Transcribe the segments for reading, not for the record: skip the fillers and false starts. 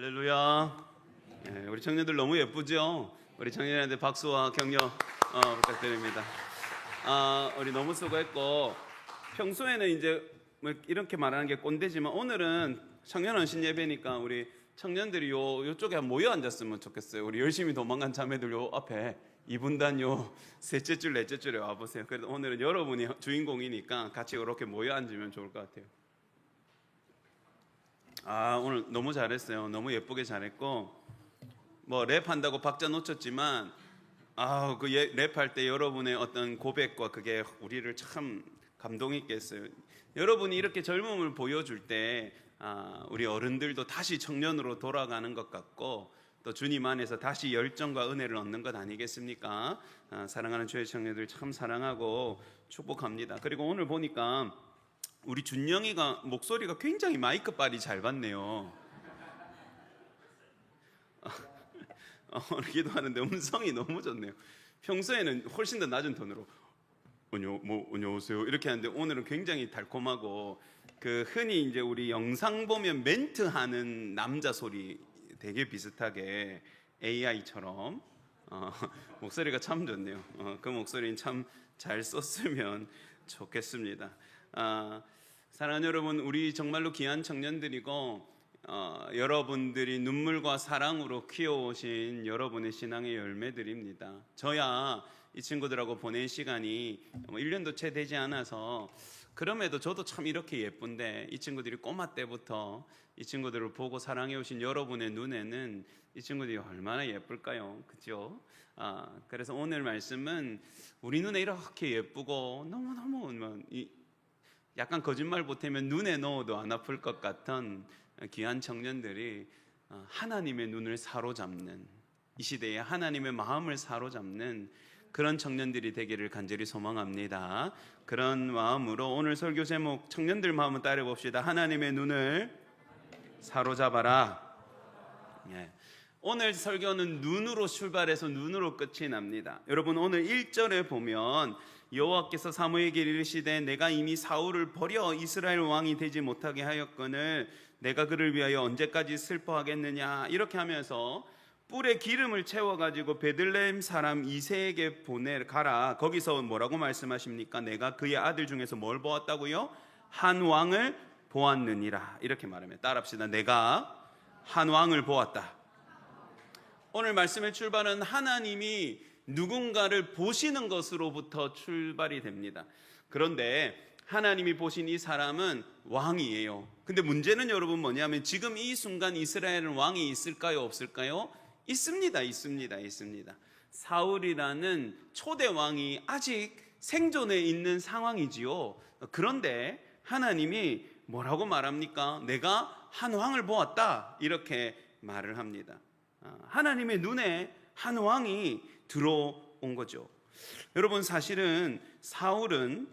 할렐루야. 우리 청년들 너무 예쁘죠? 우리 청년한테 박수와 격려 부탁드립니다. 우리 너무 수고했고, 평소에는 이제 뭐 이렇게 말하는 게 꼰대지만 오늘은 청년 헌신 예배니까 우리 청년들이 요쪽에 모여 앉았으면 좋겠어요. 우리 열심히 도망간 자매들 요 앞에 2분단 요 셋째 줄 넷째 줄에 와보세요. 그래도 오늘은 여러분이 주인공이니까 같이 이렇게 모여 앉으면 좋을 것 같아요. 오늘 너무 잘했어요. 너무 예쁘게 잘했고, 뭐 랩한다고 박자 놓쳤지만 그 랩할 때 여러분의 어떤 고백과 그게 우리를 참 감동 있게 했어요. 여러분이 이렇게 젊음을 보여줄 때 우리 어른들도 다시 청년으로 돌아가는 것 같고, 또 주님 안에서 다시 열정과 은혜를 얻는 것 아니겠습니까? 사랑하는 주의 청년들 참 사랑하고 축복합니다. 그리고 오늘 보니까 우리 준영이가 목소리가 굉장히 마이크 빨이 잘 받네요. 오늘 기도하는데 음성이 너무 좋네요. 평소에는 훨씬 더 낮은 톤으로 안녕하세요 이렇게 하는데 오늘은 굉장히 달콤하고, 그 흔히 이제 우리 영상 보면 멘트하는 남자 소리 되게 비슷하게 AI처럼 목소리가 참 좋네요. 그 목소리는 참 잘 썼으면 좋겠습니다. 사랑하는 여러분, 우리 정말로 귀한 청년들이고, 여러분들이 눈물과 사랑으로 키워오신 여러분의 신앙의 열매들입니다. 저야 이 친구들하고 보낸 시간이 1년도 채 되지 않아서 그럼에도 저도 참 이렇게 예쁜데, 이 친구들이 꼬마 때부터 이 친구들을 보고 사랑해 오신 여러분의 눈에는 이 친구들이 얼마나 예쁠까요? 그죠? 그래서 오늘 말씀은 우리 눈에 이렇게 예쁘고 너무너무 약간 거짓말 보태면 눈에 넣어도 안 아플 것 같은 귀한 청년들이 하나님의 눈을 사로잡는, 이 시대에 하나님의 마음을 사로잡는 그런 청년들이 되기를 간절히 소망합니다. 그런 마음으로 오늘 설교 제목 청년들 마음을 따라 봅시다. 하나님의 눈을 사로잡아라. 오늘 설교는 눈으로 출발해서 눈으로 끝이 납니다. 여러분, 오늘 1절에 보면 여호와께서 사무엘에게 이르시되 내가 이미 사울을 버려 이스라엘 왕이 되지 못하게 하였거늘 내가 그를 위하여 언제까지 슬퍼하겠느냐, 이렇게 하면서 뿔에 기름을 채워가지고 베들레헴 사람 이새에게 가라. 거기서 뭐라고 말씀하십니까? 내가 그의 아들 중에서 뭘 보았다고요? 한 왕을 보았느니라, 이렇게 말합니다. 따라합시다. 내가 한 왕을 보았다. 오늘 말씀의 출발은 하나님이 누군가를 보시는 것으로부터 출발이 됩니다. 그런데 하나님이 보신 이 사람은 왕이에요. 근데 문제는 여러분 뭐냐면, 지금 이 순간 이스라엘은 왕이 있을까요? 없을까요? 있습니다. 사울이라는 초대 왕이 아직 생존해 있는 상황이지요. 그런데 하나님이 뭐라고 말합니까? 내가 한 왕을 보았다, 이렇게 말을 합니다. 하나님의 눈에 한 왕이 들어온 거죠. 여러분, 사실은 사울은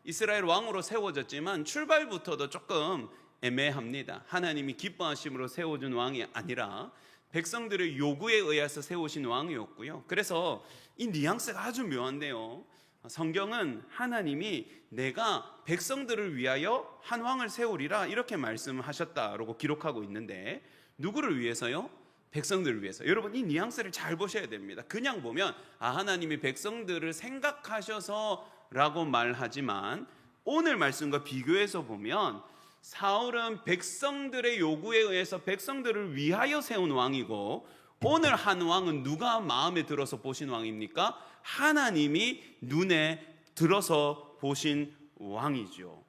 이스라엘 왕으로 세워졌지만 출발부터도 조금 애매합니다. 하나님이 기뻐하심으로 세워준 왕이 아니라 백성들의 요구에 의해서 세우신 왕이었고요. 그래서 이 뉘앙스가 아주 묘한데요. 성경은 하나님이 내가 백성들을 위하여 한 왕을 세우리라, 이렇게 말씀하셨다라고 기록하고 있는데, 누구를 위해서요? 백성들을 위해서. 여러분, 이 뉘앙스를 잘 보셔야 됩니다. 그냥 보면 하나님이 백성들을 생각하셔서라고 말하지만, 오늘 말씀과 비교해서 보면 사울은 백성들의 요구에 의해서 백성들을 위하여 세운 왕이고, 오늘 한 왕은 누가 마음에 들어서 보신 왕입니까? 하나님이 눈에 들어서 보신 왕이죠.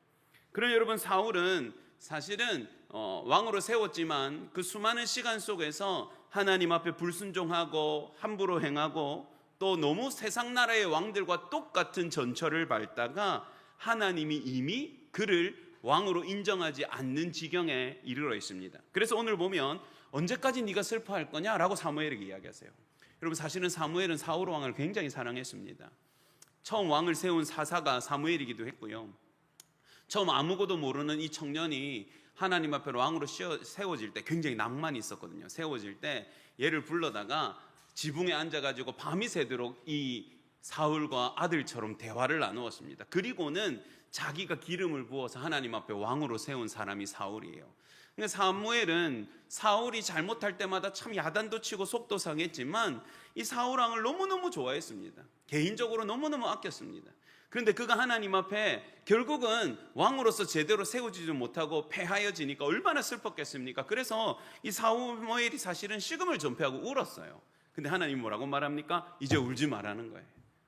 그럼 여러분, 사울은 사실은 왕으로 세웠지만 그 수많은 시간 속에서 하나님 앞에 불순종하고 함부로 행하고, 또 너무 세상 나라의 왕들과 똑같은 전철을 밟다가 하나님이 이미 그를 왕으로 인정하지 않는 지경에 이르러 있습니다. 그래서 오늘 보면 언제까지 네가 슬퍼할 거냐라고 사무엘에게 이야기하세요. 여러분, 사실은 사무엘은 사울 왕을 굉장히 사랑했습니다. 처음 왕을 세운 사사가 사무엘이기도 했고요. 처음 아무것도 모르는 이 청년이 하나님 앞에 왕으로 세워질 때 굉장히 낭만이 있었거든요. 세워질 때 얘를 불러다가 지붕에 앉아가지고 밤이 새도록 이 사울과 아들처럼 대화를 나누었습니다. 그리고는 자기가 기름을 부어서 하나님 앞에 왕으로 세운 사람이 사울이에요. 그러니까 사무엘은 사울이 잘못할 때마다 참 야단도 치고 속도 상했지만 이 사울 왕을 너무너무 좋아했습니다. 개인적으로 너무너무 아꼈습니다. 그런데 그가 하나님 앞에 결국은 왕으로서 제대로 세우지도 못하고 패하여지니까 얼마나 슬펐겠습니까? 그래서 이 사무엘이 사실은 식음을 전폐하고 울었어요. 근데 하나님 뭐라고 말합니까? 이제 울지 말라는 거예요.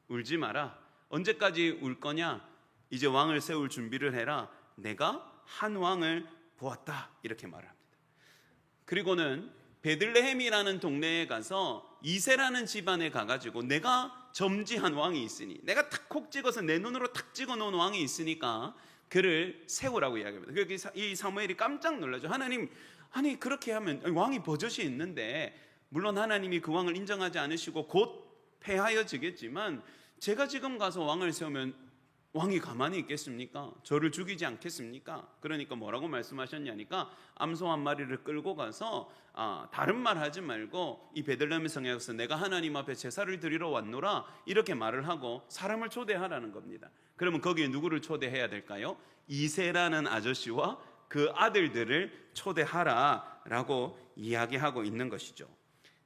울지 마라. 언제까지 울 거냐? 이제 왕을 세울 준비를 해라. 내가 한 왕을 보았다. 이렇게 말합니다. 그리고는 베들레헴이라는 동네에 가서 이세라는 집안에 가가지고 내가 점지한 왕이 있으니, 내가 탁 콕 찍어서 내 눈으로 탁 찍어 놓은 왕이 있으니까 그를 세우라고 이야기합니다. 그래서 이 사무엘이 깜짝 놀라죠. 하나님, 아니 그렇게 하면 왕이 버젓이 있는데, 물론 하나님이 그 왕을 인정하지 않으시고 곧 패하여지겠지만 제가 지금 가서 왕을 세우면 왕이 가만히 있겠습니까? 저를 죽이지 않겠습니까? 그러니까 뭐라고 말씀하셨냐니까 암소 한 마리를 끌고 가서 다른 말 하지 말고 이 베들레헴 성에 가서 내가 하나님 앞에 제사를 드리러 왔노라 이렇게 말을 하고 사람을 초대하라는 겁니다. 그러면 거기에 누구를 초대해야 될까요? 이세라는 아저씨와 그 아들들을 초대하라라고 이야기하고 있는 것이죠.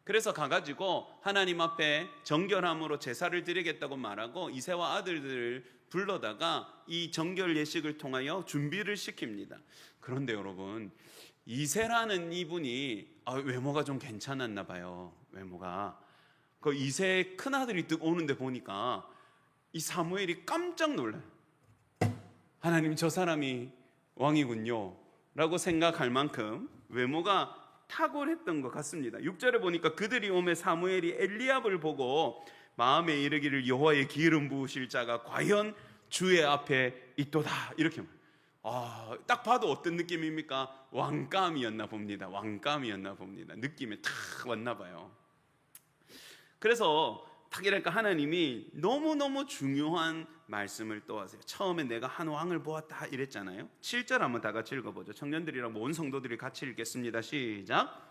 그래서 가가지고 하나님 앞에 정결함으로 제사를 드리겠다고 말하고 이세와 아들들을 불러다가 이 정결 예식을 통하여 준비를 시킵니다. 그런데 여러분, 이세라는 이분이 외모가 좀 괜찮았나 봐요. 외모가. 그 이세의 큰아들이 오는데 보니까 이 사무엘이 깜짝 놀라요. 하나님, 저 사람이 왕이군요 라고 생각할 만큼 외모가 탁월했던 것 같습니다. 6절에 보니까 그들이 오매 사무엘이 엘리압을 보고 마음에 이르기를 여호와의 기름 부으실 자가 과연 주의 앞에 있도다 이렇게 말해요. 딱 봐도 어떤 느낌입니까? 왕감이었나 봅니다. 왕감이었나 봅니다. 느낌에 탁 왔나 봐요. 그래서 탁이랄까 하나님이 너무너무 중요한 말씀을 또 하세요. 처음에 내가 한 왕을 보았다 이랬잖아요. 7절 한번 다 같이 읽어보죠. 청년들이랑 온 성도들이 같이 읽겠습니다. 시작.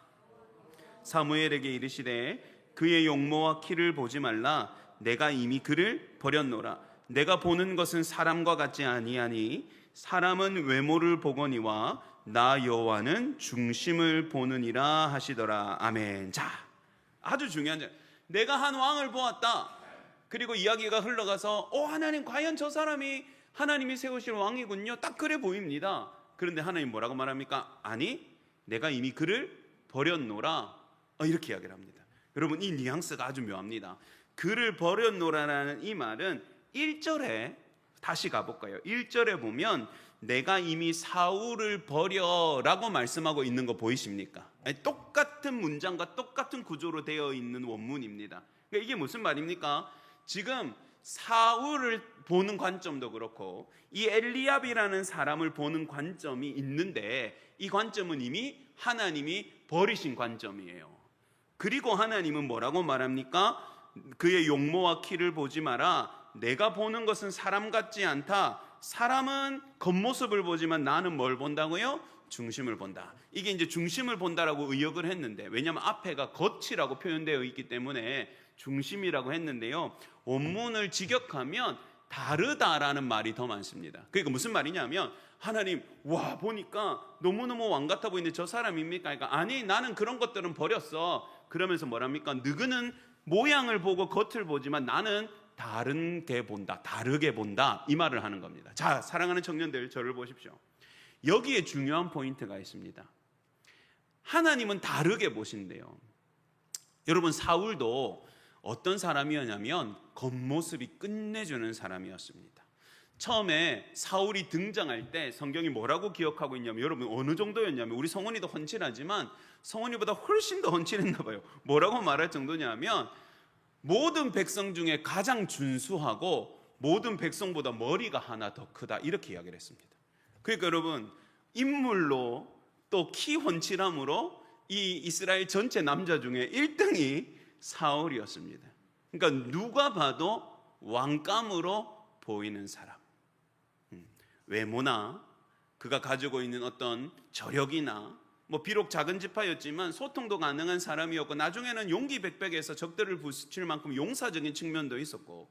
사무엘에게 이르시되 그의 용모와 키를 보지 말라. 내가 이미 그를 버렸노라. 내가 보는 것은 사람과 같지 아니하니 사람은 외모를 보거니와 나 여호와는 중심을 보느니라 하시더라. 아멘. 자, 아주 중요한 점. 내가 한 왕을 보았다. 그리고 이야기가 흘러가서 하나님, 과연 저 사람이 하나님이 세우실 왕이군요. 딱 그래 보입니다. 그런데 하나님 뭐라고 말합니까? 아니, 내가 이미 그를 버렸노라. 이렇게 이야기를 합니다. 여러분, 이 뉘앙스가 아주 묘합니다. 그를 버렸노라라는 이 말은 1절에 다시 가볼까요? 1절에 보면 내가 이미 사울을 버려라고 말씀하고 있는 거 보이십니까? 똑같은 문장과 똑같은 구조로 되어 있는 원문입니다. 그러니까 이게 무슨 말입니까? 지금 사울을 보는 관점도 그렇고 이 엘리압이라는 사람을 보는 관점이 있는데 이 관점은 이미 하나님이 버리신 관점이에요. 그리고 하나님은 뭐라고 말합니까? 그의 용모와 키를 보지 마라. 내가 보는 것은 사람 같지 않다. 사람은 겉모습을 보지만 나는 뭘 본다고요? 중심을 본다. 이게 이제 중심을 본다라고 의역을 했는데, 왜냐하면 앞에가 겉이라고 표현되어 있기 때문에 중심이라고 했는데요, 원문을 직역하면 다르다라는 말이 더 많습니다. 그러니까 무슨 말이냐면 하나님, 와 보니까 너무너무 왕 같아 보이는데 저 사람입니까? 그러니까 아니, 나는 그런 것들은 버렸어. 그러면서 뭐랍니까? 너희는 모양을 보고 겉을 보지만 나는 다르게 본다. 이 말을 하는 겁니다. 자, 사랑하는 청년들, 저를 보십시오. 여기에 중요한 포인트가 있습니다. 하나님은 다르게 보신대요. 여러분, 사울도 어떤 사람이었냐면 겉모습이 끝내주는 사람이었습니다. 처음에 사울이 등장할 때 성경이 뭐라고 기억하고 있냐면, 여러분 어느 정도였냐면, 우리 성원이도 헌칠하지만 성원이보다 훨씬 더 헌칠했나 봐요. 뭐라고 말할 정도냐면 모든 백성 중에 가장 준수하고 모든 백성보다 머리가 하나 더 크다, 이렇게 이야기를 했습니다. 그러니까 여러분, 인물로 또 키 헌칠함으로 이 이스라엘 전체 남자 중에 1등이 사울이었습니다. 그러니까 누가 봐도 왕감으로 보이는 사람. 외모나 그가 가지고 있는 어떤 저력이나 비록 작은 지파였지만 소통도 가능한 사람이었고, 나중에는 용기백백해서 적들을 부딪힐 만큼 용사적인 측면도 있었고,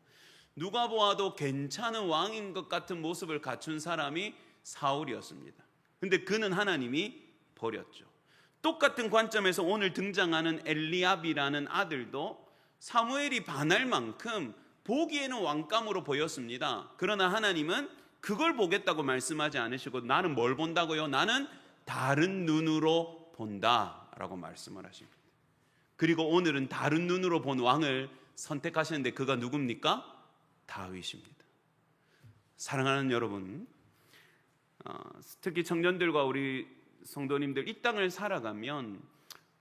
누가 보아도 괜찮은 왕인 것 같은 모습을 갖춘 사람이 사울이었습니다. 근데 그는 하나님이 버렸죠. 똑같은 관점에서 오늘 등장하는 엘리압이라는 아들도 사무엘이 반할 만큼 보기에는 왕감으로 보였습니다. 그러나 하나님은 그걸 보겠다고 말씀하지 않으시고 나는 뭘 본다고요? 나는 다른 눈으로 본다라고 말씀을 하십니다. 그리고 오늘은 다른 눈으로 본 왕을 선택하시는데 그가 누굽니까? 다윗입니다. 사랑하는 여러분, 특히 청년들과 우리 성도님들, 이 땅을 살아가면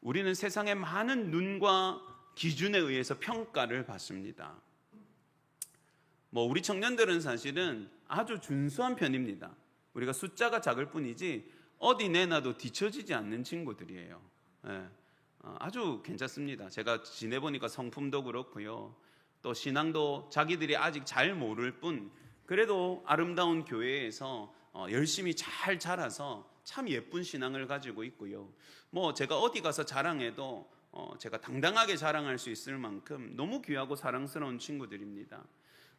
우리는 세상의 많은 눈과 기준에 의해서 평가를 받습니다. 우리 청년들은 사실은 아주 준수한 편입니다. 우리가 숫자가 작을 뿐이지 어디 내놔도 뒤처지지 않는 친구들이에요. 아주 괜찮습니다. 제가 지내보니까 성품도 그렇고요, 또 신앙도 자기들이 아직 잘 모를 뿐 그래도 아름다운 교회에서 열심히 잘 자라서 참 예쁜 신앙을 가지고 있고요. 제가 어디 가서 자랑해도 제가 당당하게 자랑할 수 있을 만큼 너무 귀하고 사랑스러운 친구들입니다.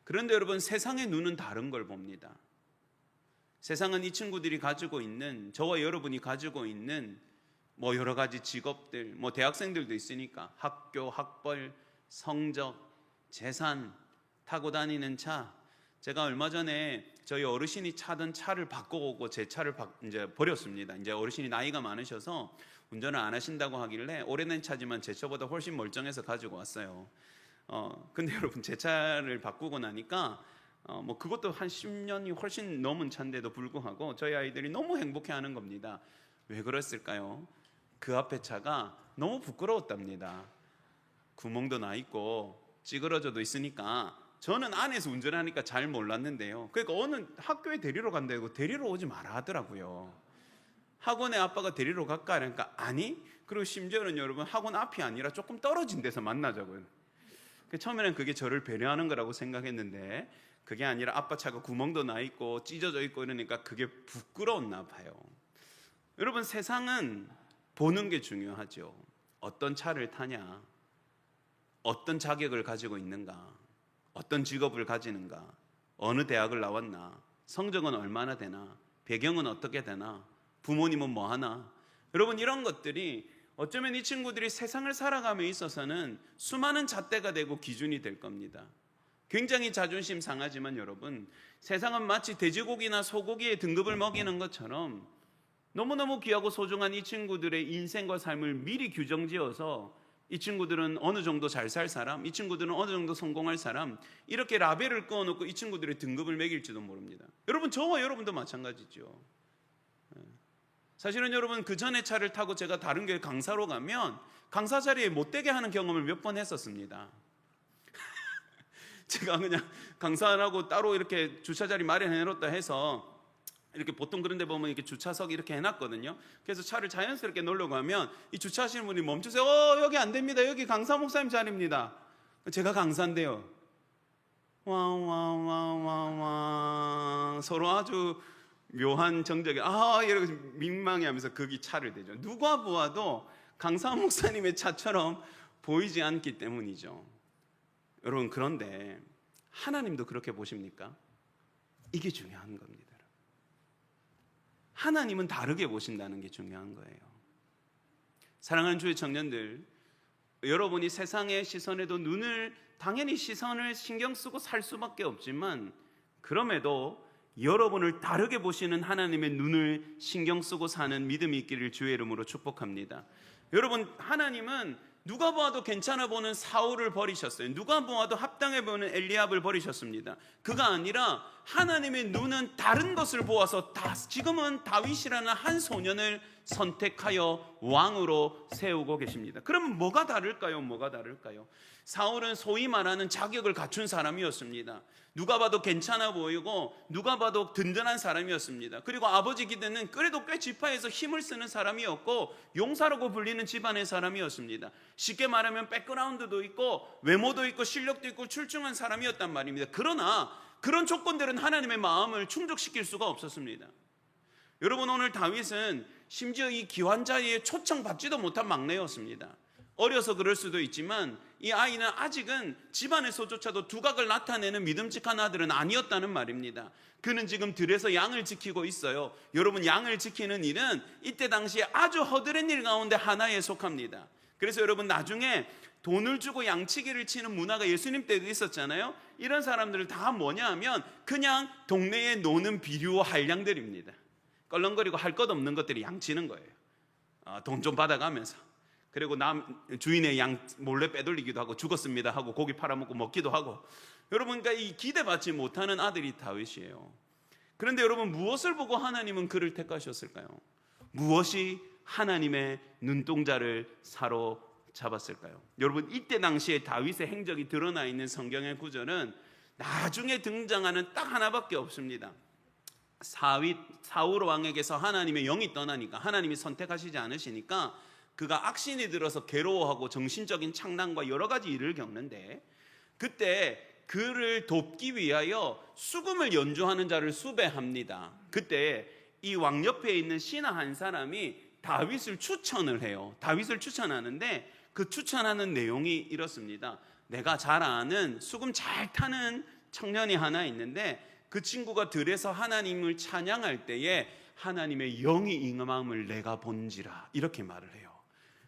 그런데 여러분, 세상의 눈은 다른 걸 봅니다. 세상은 이 친구들이 가지고 있는, 저와 여러분이 가지고 있는 여러 가지 직업들, 대학생들도 있으니까 학교, 학벌, 성적, 재산, 타고 다니는 차. 제가 얼마 전에 저희 어르신이 타던 차를 바꿔오고 제 차를 이제 버렸습니다. 이제 어르신이 나이가 많으셔서 운전을 안 하신다고 하길래 오래된 차지만 제 차보다 훨씬 멀쩡해서 가지고 왔어요. 근데 여러분, 제 차를 바꾸고 나니까 그것도 한 10년이 훨씬 넘은 차인데도 불구하고 저희 아이들이 너무 행복해하는 겁니다. 왜 그랬을까요? 그 앞에 차가 너무 부끄러웠답니다. 구멍도 나 있고 찌그러져도 있으니까 저는 안에서 운전하니까 잘 몰랐는데요. 그러니까 어느 학교에 데리러 간다고 데리러 오지 마라 하더라고요. 학원에 아빠가 데리러 갈까? 그러니까 아니. 그리고 심지어는 여러분, 학원 앞이 아니라 조금 떨어진 데서 만나자고요. 처음에는 그게 저를 배려하는 거라고 생각했는데 그게 아니라 아빠 차가 구멍도 나 있고 찢어져 있고 이러니까 그게 부끄러웠나 봐요. 여러분, 세상은 보는 게 중요하죠. 어떤 차를 타냐, 어떤 자격을 가지고 있는가, 어떤 직업을 가지는가, 어느 대학을 나왔나, 성적은 얼마나 되나, 배경은 어떻게 되나, 부모님은 뭐 하나. 여러분, 이런 것들이 어쩌면 이 친구들이 세상을 살아감에 있어서는 수많은 잣대가 되고 기준이 될 겁니다. 굉장히 자존심 상하지만 여러분, 세상은 마치 돼지고기나 소고기의 등급을 먹이는 것처럼 너무너무 귀하고 소중한 이 친구들의 인생과 삶을 미리 규정지어서 이 친구들은 어느 정도 잘 살 사람, 이 친구들은 어느 정도 성공할 사람, 이렇게 라벨을 그어놓고 이 친구들의 등급을 매길지도 모릅니다. 여러분, 저와 여러분도 마찬가지죠. 사실은 여러분, 그 전에 차를 타고 제가 다른 교회 강사로 가면 강사 자리에 못 되게 하는 경험을 몇 번 했었습니다. 제가 그냥 강사라고 따로 이렇게 주차 자리 마련해놓다 해서 이렇게 보통 그런 데 보면 이렇게 주차석 이렇게 해놨거든요. 그래서 차를 자연스럽게 놓으려고 하면 이 주차하시는 분이 멈추세요. 여기 안 됩니다. 여기 강사 목사님 자리입니다. 제가 강사인데요. 와와와와와 서로 아주 묘한 정적에 이렇게 민망해하면서 거기 차를 대죠. 누가 보아도 강사 목사님의 차처럼 보이지 않기 때문이죠. 여러분, 그런데 하나님도 그렇게 보십니까? 이게 중요한 겁니다. 하나님은 다르게 보신다는 게 중요한 거예요. 사랑하는 주의 청년들, 여러분이 세상의 시선에도 당연히 시선을 신경 쓰고 살 수밖에 없지만 그럼에도 여러분을 다르게 보시는 하나님의 눈을 신경 쓰고 사는 믿음이 있기를 주의 이름으로 축복합니다. 여러분, 하나님은 누가 보아도 괜찮아 보는 사울을 버리셨어요. 누가 보아도 합당해 보는 엘리압을 버리셨습니다. 그가 아니라 하나님의 눈은 다른 것을 보아서 지금은 다윗이라는 한 소년을 선택하여 왕으로 세우고 계십니다. 그러면 뭐가 다를까요? 사울은 소위 말하는 자격을 갖춘 사람이었습니다. 누가 봐도 괜찮아 보이고 누가 봐도 든든한 사람이었습니다. 그리고 아버지 기드는 그래도 꽤 지파에서 힘을 쓰는 사람이었고 용사라고 불리는 집안의 사람이었습니다. 쉽게 말하면 백그라운드도 있고 외모도 있고 실력도 있고 출중한 사람이었단 말입니다. 그러나 그런 조건들은 하나님의 마음을 충족시킬 수가 없었습니다. 여러분, 오늘 다윗은 심지어 이 기환자에 초청받지도 못한 막내였습니다. 어려서 그럴 수도 있지만 이 아이는 아직은 집안에서조차도 두각을 나타내는 믿음직한 아들은 아니었다는 말입니다. 그는 지금 들에서 양을 지키고 있어요. 여러분, 양을 지키는 일은 이때 당시에 아주 허드렛 일 가운데 하나에 속합니다. 그래서 여러분, 나중에 돈을 주고 양치기를 치는 문화가 예수님 때도 있었잖아요. 이런 사람들을 다 뭐냐 하면 그냥 동네에 노는 비료 한량들입니다. 껄렁거리고 할 것 없는 것들이 양치는 거예요. 돈 좀 받아가면서. 그리고 주인의 양 몰래 빼돌리기도 하고 죽었습니다 하고 고기 팔아먹고 먹기도 하고. 여러분, 그러니까 이 기대받지 못하는 아들이 다윗이에요. 그런데 여러분, 무엇을 보고 하나님은 그를 택하셨을까요? 무엇이 하나님의 눈동자를 사로잡았을까요? 여러분, 이때 당시에 다윗의 행적이 드러나 있는 성경의 구절은 나중에 등장하는 딱 하나밖에 없습니다. 사울 왕에게서 하나님의 영이 떠나니까, 하나님이 선택하시지 않으시니까 그가 악신이 들어서 괴로워하고 정신적인 창난과 여러 가지 일을 겪는데, 그때 그를 돕기 위하여 수금을 연주하는 자를 수배합니다. 그때 이 왕 옆에 있는 신하 한 사람이 다윗을 추천을 해요. 다윗을 추천하는데 그 추천하는 내용이 이렇습니다. 내가 잘 아는 수금 잘 타는 청년이 하나 있는데 그 친구가 들에서 하나님을 찬양할 때에 하나님의 영이 임함을 내가 본지라, 이렇게 말을 해요.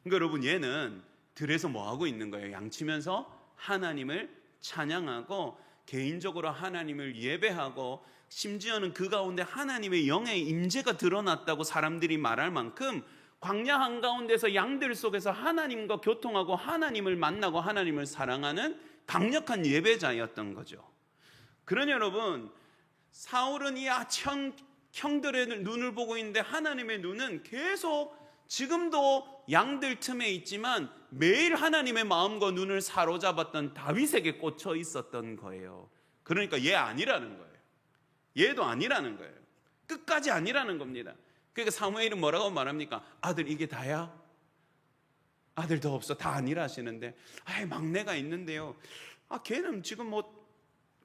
그러니까 여러분, 얘는 들에서 뭐 하고 있는 거예요? 양치면서 하나님을 찬양하고 개인적으로 하나님을 예배하고, 심지어는 그 가운데 하나님의 영의 임재가 드러났다고 사람들이 말할 만큼 광야 한가운데서 양들 속에서 하나님과 교통하고 하나님을 만나고 하나님을 사랑하는 강력한 예배자였던 거죠. 그러니 여러분, 사울은 이 형들의 눈을 보고 있는데 하나님의 눈은 계속 지금도 양들 틈에 있지만 매일 하나님의 마음과 눈을 사로잡았던 다윗에게 꽂혀 있었던 거예요. 그러니까 얘 아니라는 거예요. 얘도 아니라는 거예요. 끝까지 아니라는 겁니다. 그러니까 사무엘은 뭐라고 말합니까? 아들, 이게 다야? 아들 더 없어? 다 아니라 하시는데, 막내가 있는데요, 걔는 지금 뭐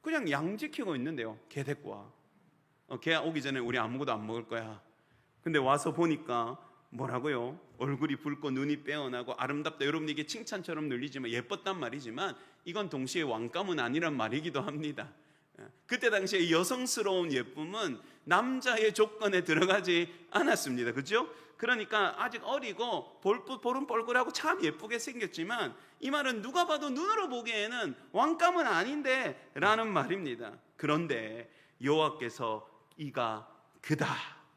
그냥 양 지키고 있는데요, 걔 데리고 와. 걔 오기 전에 우리 아무것도 안 먹을 거야. 근데 와서 보니까 뭐라고요? 얼굴이 붉고 눈이 빼어나고 아름답다. 여러분, 이게 칭찬처럼 들리지만, 예뻤단 말이지만 이건 동시에 왕감은 아니란 말이기도 합니다. 그때 당시에 여성스러운 예쁨은 남자의 조건에 들어가지 않았습니다. 그렇죠? 그러니까 아직 어리고 보름볼글하고 참 예쁘게 생겼지만, 이 말은 누가 봐도 눈으로 보기에는 왕감은 아닌데 라는 말입니다. 그런데 여호와께서 이가 그다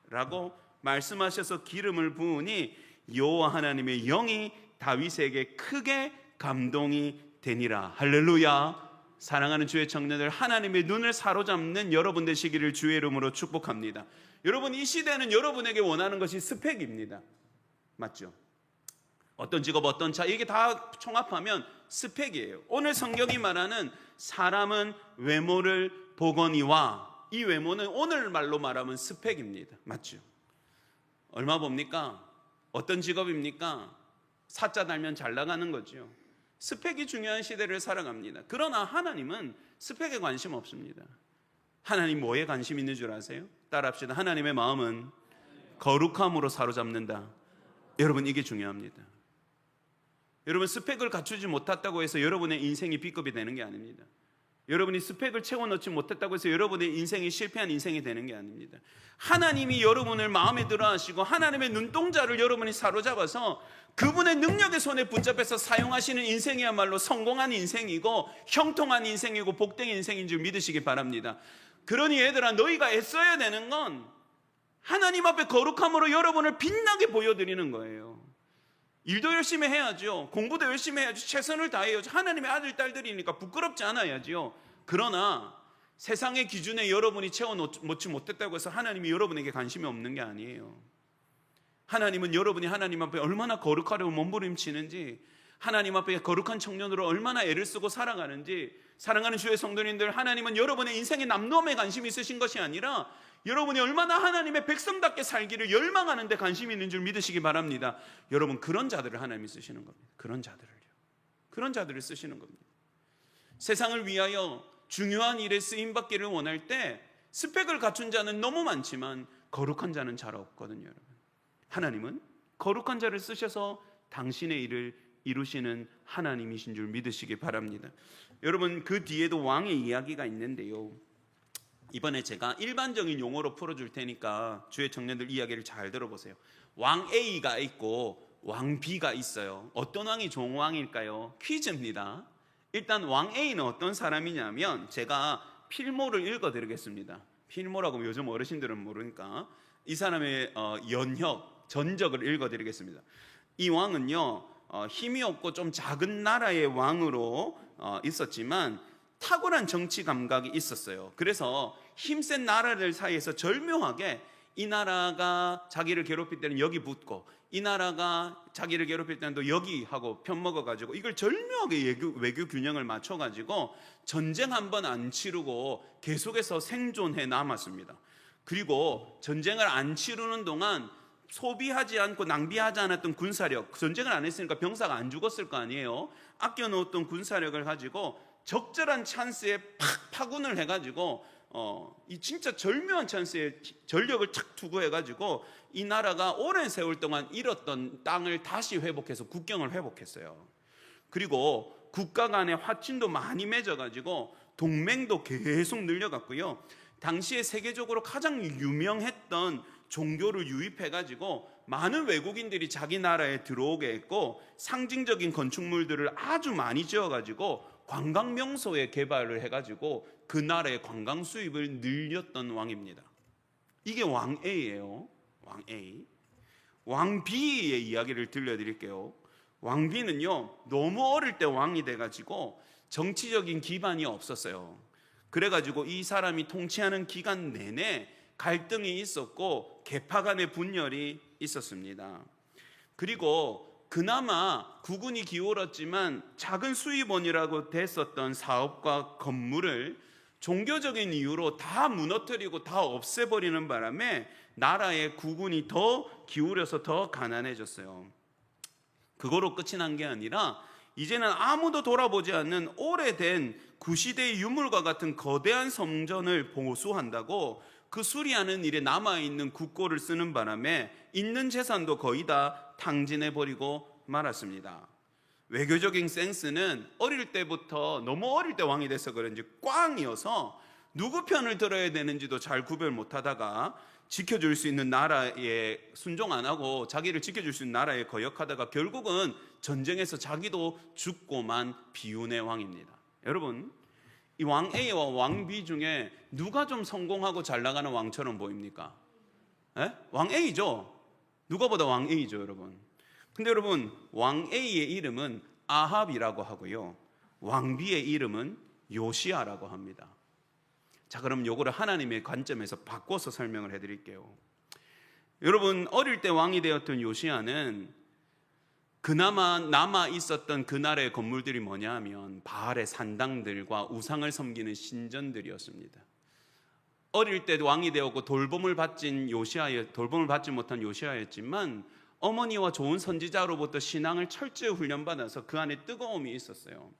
라고 말씀하셔서 기름을 부으니 여호와 하나님의 영이 다윗에게 크게 감동이 되니라. 할렐루야. 사랑하는 주의 청년들, 하나님의 눈을 사로잡는 여러분 되시기를 주의 이름으로 축복합니다. 여러분, 이 시대는 여러분에게 원하는 것이 스펙입니다. 맞죠? 어떤 직업, 어떤 차, 이게 다 총합하면 스펙이에요. 오늘 성경이 말하는 사람은 외모를 보거니와, 이 외모는 오늘 말로 말하면 스펙입니다. 맞죠? 얼마 봅니까? 어떤 직업입니까? 사자 달면 잘 나가는 거죠. 스펙이 중요한 시대를 살아갑니다. 그러나 하나님은 스펙에 관심 없습니다. 하나님 뭐에 관심 있는 줄 아세요? 따라합시다. 하나님의 마음은 거룩함으로 사로잡는다. 여러분, 이게 중요합니다. 여러분, 스펙을 갖추지 못했다고 해서 여러분의 인생이 B급이 되는 게 아닙니다. 여러분이 스펙을 채워넣지 못했다고 해서 여러분의 인생이 실패한 인생이 되는 게 아닙니다. 하나님이 여러분을 마음에 들어 하시고 하나님의 눈동자를 여러분이 사로잡아서 그분의 능력의 손에 붙잡혀서 사용하시는 인생이야말로 성공한 인생이고 형통한 인생이고 복된 인생인 줄 믿으시기 바랍니다. 그러니 얘들아, 너희가 애써야 되는 건 하나님 앞에 거룩함으로 여러분을 빛나게 보여드리는 거예요. 일도 열심히 해야죠. 공부도 열심히 해야죠. 최선을 다해야죠. 하나님의 아들, 딸들이니까 부끄럽지 않아야죠. 그러나 세상의 기준에 여러분이 채워놓지 못했다고 해서 하나님이 여러분에게 관심이 없는 게 아니에요. 하나님은 여러분이 하나님 앞에 얼마나 거룩하려고 몸부림치는지, 하나님 앞에 거룩한 청년으로 얼마나 애를 쓰고 살아가는지, 사랑하는 주의 성도님들, 하나님은 여러분의 인생의 남놈에 관심이 있으신 것이 아니라 여러분이 얼마나 하나님의 백성답게 살기를 열망하는 데 관심이 있는 줄 믿으시기 바랍니다. 여러분, 그런 자들을 하나님이 쓰시는 겁니다. 그런 자들을 쓰시는 겁니다. 세상을 위하여 중요한 일에 쓰임받기를 원할 때 스펙을 갖춘 자는 너무 많지만 거룩한 자는 잘 없거든요. 여러분, 하나님은 거룩한 자를 쓰셔서 당신의 일을 이루시는 하나님이신 줄 믿으시기 바랍니다. 여러분, 그 뒤에도 왕의 이야기가 있는데요, 이번에 제가 일반적인 용어로 풀어줄 테니까 주의 청년들 이야기를 잘 들어보세요. 왕 A가 있고 왕 B가 있어요. 어떤 왕이 좋은 왕일까요? 퀴즈입니다. 일단 왕 A는 어떤 사람이냐면, 제가 필모를 읽어드리겠습니다. 필모라고 하면 요즘 어르신들은 모르니까 이 사람의 전적을 읽어드리겠습니다. 이 왕은요, 힘이 없고 좀 작은 나라의 왕으로 있었지만 탁월한 정치 감각이 있었어요. 그래서 힘센 나라들 사이에서 절묘하게 이 나라가 자기를 괴롭힐 때는 여기 붙고, 이 나라가 자기를 괴롭힐 때는 또 여기 하고 편먹어가지고 이걸 절묘하게 외교 균형을 맞춰가지고 전쟁 한 번 안 치르고 계속해서 생존해 남았습니다. 그리고 전쟁을 안 치르는 동안 소비하지 않고 낭비하지 않았던 군사력, 전쟁을 안 했으니까 병사가 안 죽었을 거 아니에요. 아껴놓았던 군사력을 가지고 적절한 찬스에 파군을 해가지고 이 진짜 절묘한 찬스에 전력을 착 투구해가지고 이 나라가 오랜 세월 동안 잃었던 땅을 다시 회복해서 국경을 회복했어요. 그리고 국가 간의 화친도 많이 맺어가지고 동맹도 계속 늘려갔고요. 당시에 세계적으로 가장 유명했던 종교를 유입해가지고 많은 외국인들이 자기 나라에 들어오게 했고, 상징적인 건축물들을 아주 많이 지어가지고 관광 명소에 개발을 해가지고 그 나라의 관광 수입을 늘렸던 왕입니다. 이게 왕 A예요. 왕 A. 왕 B의 이야기를 들려드릴게요. 왕 B는요, 너무 어릴 때 왕이 돼가지고 정치적인 기반이 없었어요. 그래가지고 이 사람이 통치하는 기간 내내 갈등이 있었고 계파 간의 분열이 있었습니다. 그리고 그나마 국운이 기울었지만 작은 수입원이라고 됐었던 사업과 건물을 종교적인 이유로 다 무너뜨리고 다 없애버리는 바람에 나라의 국운이 더 기울여서 더 가난해졌어요. 그거로 끝이 난 게 아니라 이제는 아무도 돌아보지 않는 오래된 구시대의 유물과 같은 거대한 성전을 보수한다고 그 수리하는 일에 남아있는 국고를 쓰는 바람에 있는 재산도 거의 다 탕진해버리고 말았습니다. 외교적인 센스는 어릴 때부터, 너무 어릴 때 왕이 돼서 그런지 꽝이어서 누구 편을 들어야 되는지도 잘 구별 못하다가 지켜줄 수 있는 나라에 순종 안 하고 자기를 지켜줄 수 있는 나라에 거역하다가 결국은 전쟁에서 자기도 죽고만 비운의 왕입니다. 여러분, 이 왕 A와 왕 B 중에 누가 좀 성공하고 잘 나가는 왕처럼 보입니까? 에? 왕 A죠. 누가보다 왕 A죠, 여러분. 근데 여러분, 왕 A의 이름은 아합이라고 하고요, 왕 B의 이름은 요시야라고 합니다. 자, 그럼 요거를 하나님의 관점에서 바꿔서 설명을 해드릴게요. 여러분, 어릴 때 왕이 되었던 요시야는 그나마 남아 있었던 그 나라의 건물들이 뭐냐 하면 바알의 산당들과 우상을 섬기는 신전들이었습니다. 어릴 때 왕이 되었고 돌봄을 받지 못한 요시야였지만 어머니와 좋은 선지자로부터 신앙을 철저히 훈련받아서 그 안에 뜨거움이 있었어요.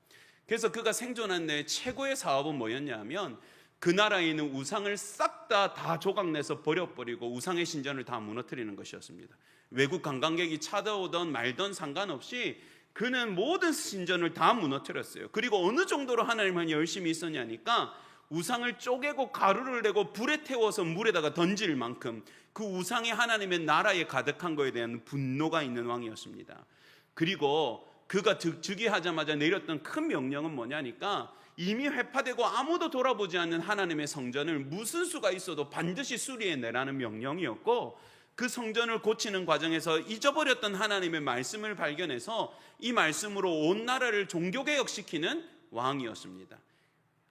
그래서 그가 생존한 데 최고의 사업은 뭐였냐 하면 그 나라에 있는 우상을 싹 다 조각내서 버려버리고 우상의 신전을 다 무너뜨리는 것이었습니다. 외국 관광객이 찾아오던 말던 상관없이 그는 모든 신전을 다 무너뜨렸어요. 그리고 어느 정도로 하나님은 열심히 있었냐니까 우상을 쪼개고 가루를 내고 불에 태워서 물에다가 던질 만큼 그 우상이 하나님의 나라에 가득한 것에 대한 분노가 있는 왕이었습니다. 그리고 그가 즉위하자마자 내렸던 큰 명령은 뭐냐니까 이미 회파되고 아무도 돌아보지 않는 하나님의 성전을 무슨 수가 있어도 반드시 수리해내라는 명령이었고, 그 성전을 고치는 과정에서 잊어버렸던 하나님의 말씀을 발견해서 이 말씀으로 온 나라를 종교개혁시키는 왕이었습니다.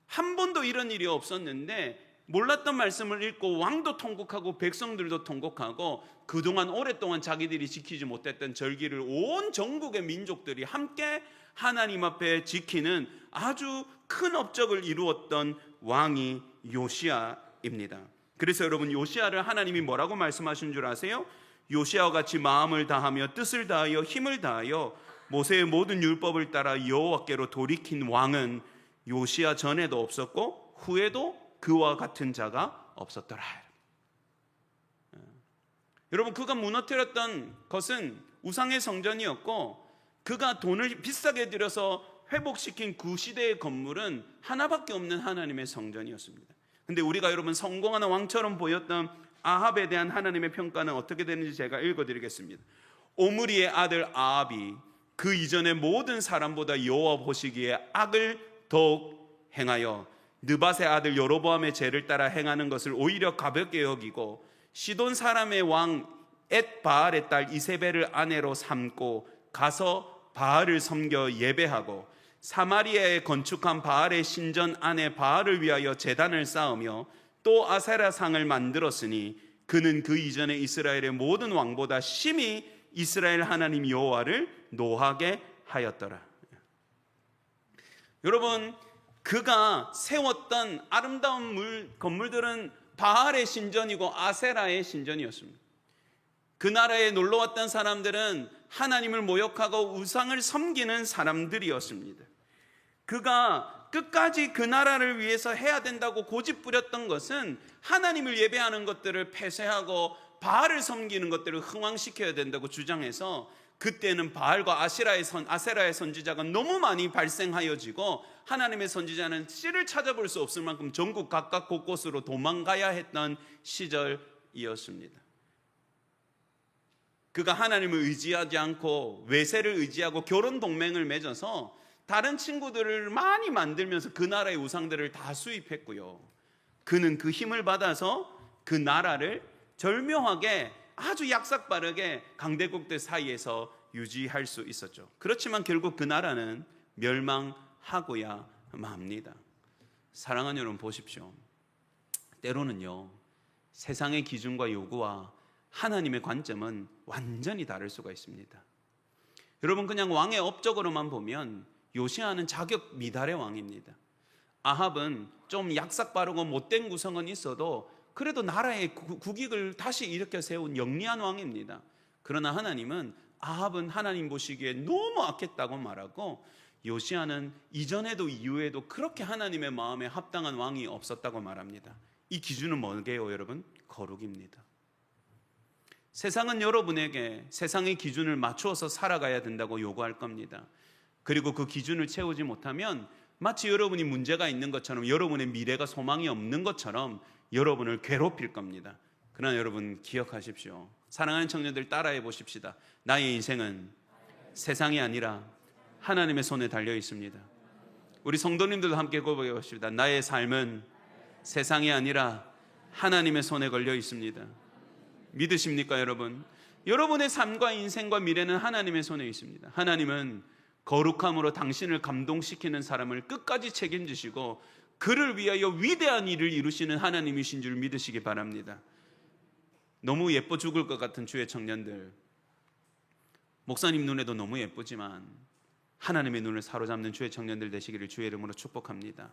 한 번도 이런 일이 없었는데 몰랐던 말씀을 읽고 왕도 통곡하고 백성들도 통곡하고 그동안 오랫동안 자기들이 지키지 못했던 절기를 온 전국의 민족들이 함께 하나님 앞에 지키는 아주 큰 업적을 이루었던 왕이 요시야입니다. 그래서 여러분, 요시야를 하나님이 뭐라고 말씀하신 줄 아세요? 요시야와 같이 마음을 다하며 뜻을 다하여 힘을 다하여 모세의 모든 율법을 따라 여호와께로 돌이킨 왕은 요시야 전에도 없었고 후에도 그와 같은 자가 없었더라. 여러분, 그가 무너뜨렸던 것은 우상의 성전이었고 그가 돈을 비싸게 들여서 회복시킨 구시대의 건물은 하나밖에 없는 하나님의 성전이었습니다. 근데 우리가 여러분 성공하는 왕처럼 보였던 아합에 대한 하나님의 평가는 어떻게 되는지 제가 읽어드리겠습니다. 오므리의 아들 아합이 그 이전의 모든 사람보다 여호와 보시기에 악을 더욱 행하여 느밧의 아들 여로보암의 죄를 따라 행하는 것을 오히려 가볍게 여기고 시돈 사람의 왕 엣바알의 딸 이세벨을 아내로 삼고 가서 바알을 섬겨 예배하고 사마리아에 건축한 바알의 신전 안에 바알을 위하여 제단을 쌓으며 또 아세라상을 만들었으니 그는 그 이전에 이스라엘의 모든 왕보다 심히 이스라엘 하나님 여호와를 노하게 하였더라. 여러분, 그가 세웠던 아름다운 건물들은 바알의 신전이고 아세라의 신전이었습니다. 그 나라에 놀러왔던 사람들은 하나님을 모욕하고 우상을 섬기는 사람들이었습니다. 그가 끝까지 그 나라를 위해서 해야 된다고 고집부렸던 것은 하나님을 예배하는 것들을 폐쇄하고 바알을 섬기는 것들을 흥왕시켜야 된다고 주장해서 그때는 바알과 아세라의 선지자가 너무 많이 발생하여지고 하나님의 선지자는 씨를 찾아볼 수 없을 만큼 전국 각각 곳곳으로 도망가야 했던 시절이었습니다. 그가 하나님을 의지하지 않고 외세를 의지하고 결혼 동맹을 맺어서 다른 친구들을 많이 만들면서 그 나라의 우상들을 다 수입했고요. 그는 그 힘을 받아서 그 나라를 절묘하게 아주 약삭빠르게 강대국들 사이에서 유지할 수 있었죠. 그렇지만 결국 그 나라는 멸망하고야 맙니다. 사랑하는 여러분, 보십시오. 때로는요, 세상의 기준과 요구와 하나님의 관점은 완전히 다를 수가 있습니다. 여러분, 그냥 왕의 업적으로만 보면 요시야는 자격 미달의 왕입니다. 아합은 좀 약삭빠르고 못된 구성은 있어도 그래도 나라의 국익을 다시 일으켜 세운 영리한 왕입니다. 그러나 하나님은 아합은 하나님 보시기에 너무 악했다고 말하고 요시야는 이전에도 이후에도 그렇게 하나님의 마음에 합당한 왕이 없었다고 말합니다. 이 기준은 뭐게요, 여러분? 거룩입니다. 세상은 여러분에게 세상의 기준을 맞추어서 살아가야 된다고 요구할 겁니다. 그리고 그 기준을 채우지 못하면 마치 여러분이 문제가 있는 것처럼, 여러분의 미래가 소망이 없는 것처럼 여러분을 괴롭힐 겁니다. 그러나 여러분 기억하십시오. 사랑하는 청년들, 따라해 보십시다. 나의 인생은 세상이 아니라 하나님의 손에 달려 있습니다. 우리 성도님들도 함께 고백해 보십시다. 나의 삶은 세상이 아니라 하나님의 손에 걸려 있습니다. 믿으십니까, 여러분? 여러분의 삶과 인생과 미래는 하나님의 손에 있습니다. 하나님은 거룩함으로 당신을 감동시키는 사람을 끝까지 책임지시고 그를 위하여 위대한 일을 이루시는 하나님이신 줄 믿으시기 바랍니다. 너무 예뻐 죽을 것 같은 주의 청년들, 목사님 눈에도 너무 예쁘지만 하나님의 눈을 사로잡는 주의 청년들 되시기를 주의 이름으로 축복합니다.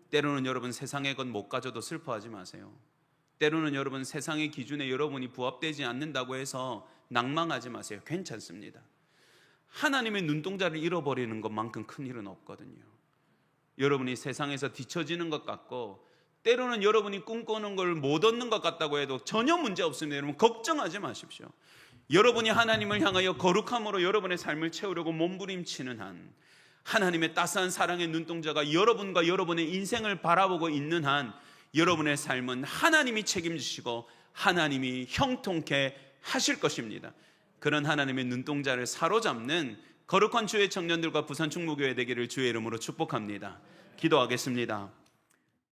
때로는 여러분 세상의 것 못 가져도 슬퍼하지 마세요. 때로는 여러분 세상의 기준에 여러분이 부합되지 않는다고 해서 낭망하지 마세요. 괜찮습니다. 하나님의 눈동자를 잃어버리는 것만큼 큰 일은 없거든요. 여러분이 세상에서 뒤처지는 것 같고 때로는 여러분이 꿈꾸는 걸 못 얻는 것 같다고 해도 전혀 문제 없습니다. 여러분 걱정하지 마십시오. 여러분이 하나님을 향하여 거룩함으로 여러분의 삶을 채우려고 몸부림치는 한, 하나님의 따스한 사랑의 눈동자가 여러분과 여러분의 인생을 바라보고 있는 한, 여러분의 삶은 하나님이 책임지시고 하나님이 형통케 하실 것입니다. 그런 하나님의 눈동자를 사로잡는 거룩한 주의 청년들과 부산 충무교회 되기를 주의 이름으로 축복합니다. 기도하겠습니다.